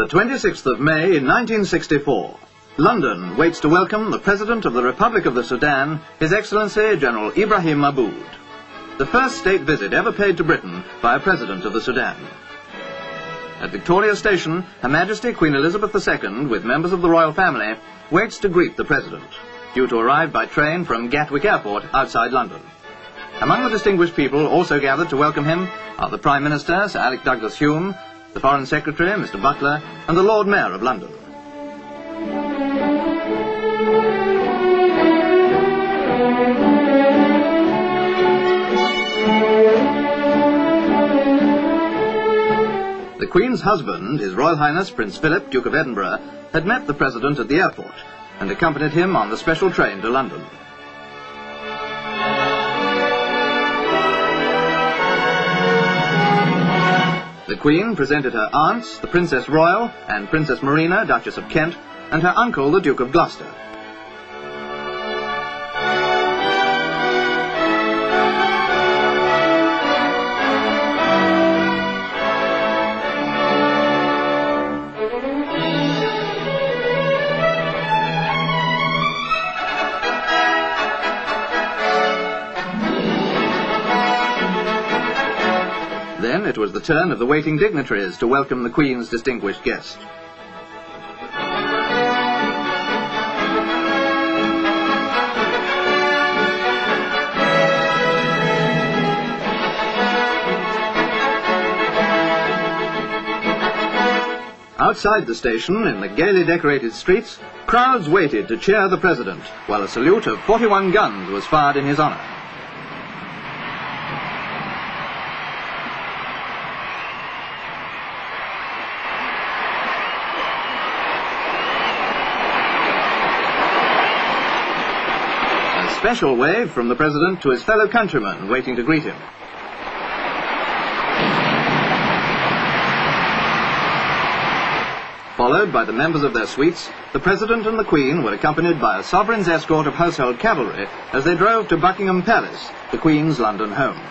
The 26th of May in 1964. London waits to welcome the President of the Republic of the Sudan, His Excellency General Ibrahim Aboud. The first state visit ever paid to Britain by a President of the Sudan. At Victoria Station, Her Majesty Queen Elizabeth II, with members of the royal family, waits to greet the President, due to arrive by train from Gatwick Airport outside London. Among the distinguished people also gathered to welcome him are the Prime Minister, Sir Alec Douglas-Home, the Foreign Secretary, Mr. Butler, and the Lord Mayor of London. The Queen's husband, His Royal Highness Prince Philip, Duke of Edinburgh, had met the President at the airport and accompanied him on the special train to London. The Queen presented her aunts, the Princess Royal and Princess Marina, Duchess of Kent, and her uncle, the Duke of Gloucester. Then it was the turn of the waiting dignitaries to welcome the Queen's distinguished guest. Outside the station, in the gaily decorated streets, crowds waited to cheer the President, while a salute of 41 guns was fired in his honour. Special wave from the President to his fellow countrymen waiting to greet him. Followed by the members of their suites, the President and the Queen were accompanied by a sovereign's escort of household cavalry as they drove to Buckingham Palace, the Queen's London home.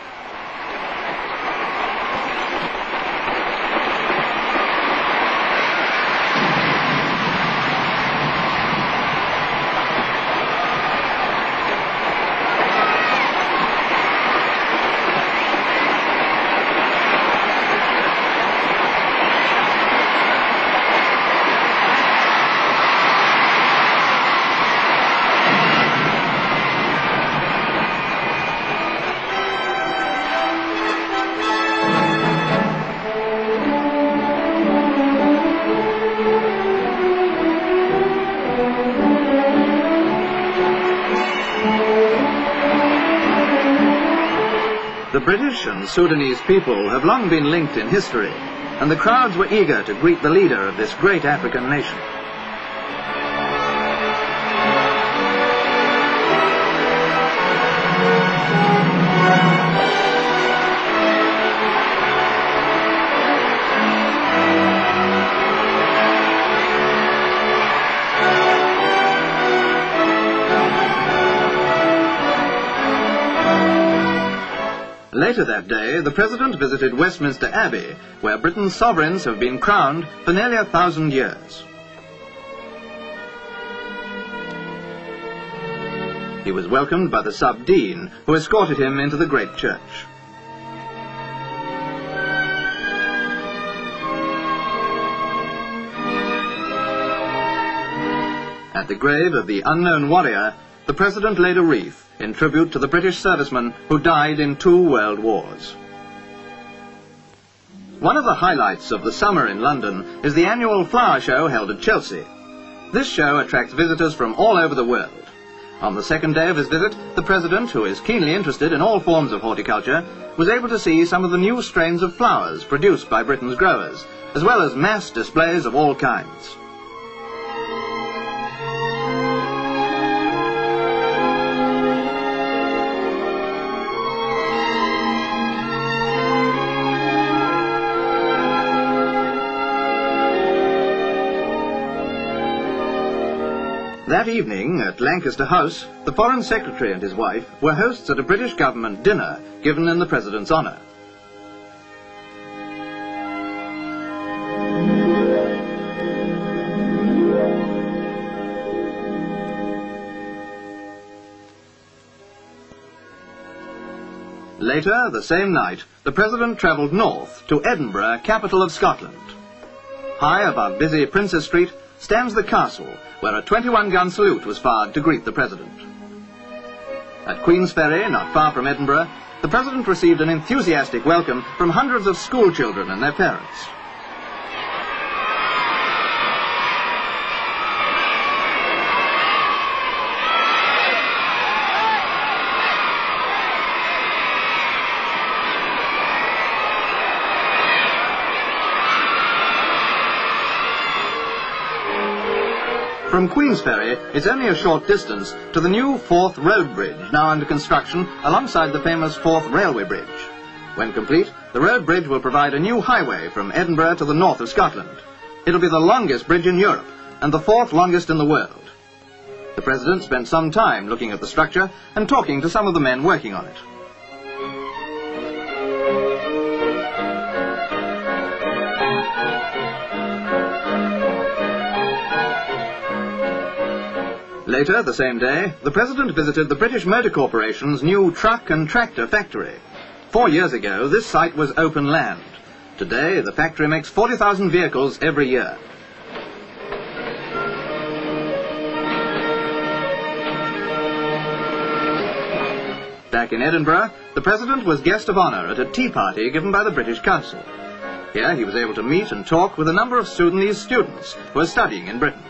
The British and Sudanese people have long been linked in history, and the crowds were eager to greet the leader of this great African nation. Later that day, the President visited Westminster Abbey, where Britain's sovereigns have been crowned for nearly 1,000 years. He was welcomed by the Sub-Dean, who escorted him into the great church. At the grave of the unknown warrior, the President laid a wreath in tribute to the British servicemen who died in 2 world wars. One of the highlights of the summer in London is the annual flower show held at Chelsea. This show attracts visitors from all over the world. On the second day of his visit, the President, who is keenly interested in all forms of horticulture, was able to see some of the new strains of flowers produced by Britain's growers, as well as mass displays of all kinds. That evening, at Lancaster House, the Foreign Secretary and his wife were hosts at a British government dinner given in the President's honour. Later, the same night, the President travelled north to Edinburgh, capital of Scotland. High above busy Princes Street stands the castle, where a 21-gun salute was fired to greet the President. At Queensferry, not far from Edinburgh, the President received an enthusiastic welcome from hundreds of school children and their parents. From Queensferry, it's only a short distance to the new Forth Road Bridge, now under construction alongside the famous Forth Railway Bridge. When complete, the road bridge will provide a new highway from Edinburgh to the north of Scotland. It'll be the longest bridge in Europe and the fourth longest in the world. The President spent some time looking at the structure and talking to some of the men working on it. Later, the same day, the President visited the British Motor Corporation's new truck and tractor factory. 4 years ago, this site was open land. Today, the factory makes 40,000 vehicles every year. Back in Edinburgh, the President was guest of honour at a tea party given by the British Council. Here, he was able to meet and talk with a number of Sudanese students who are studying in Britain.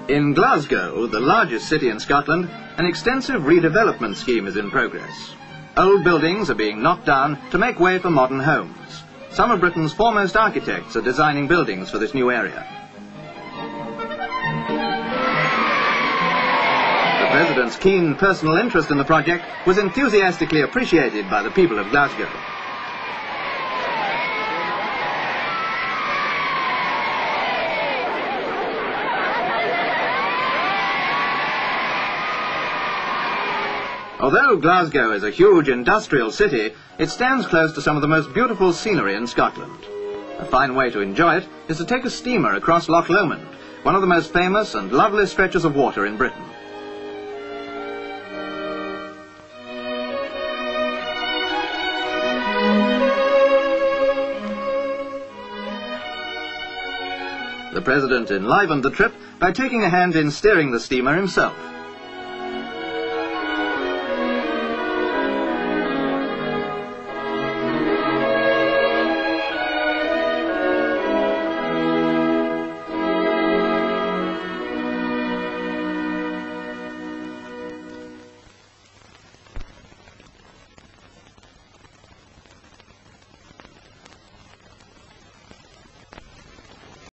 In Glasgow, the largest city in Scotland, an extensive redevelopment scheme is in progress. Old buildings are being knocked down to make way for modern homes. Some of Britain's foremost architects are designing buildings for this new area. The President's keen personal interest in the project was enthusiastically appreciated by the people of Glasgow. Although Glasgow is a huge industrial city, it stands close to some of the most beautiful scenery in Scotland. A fine way to enjoy it is to take a steamer across Loch Lomond, one of the most famous and lovely stretches of water in Britain. The President enlivened the trip by taking a hand in steering the steamer himself.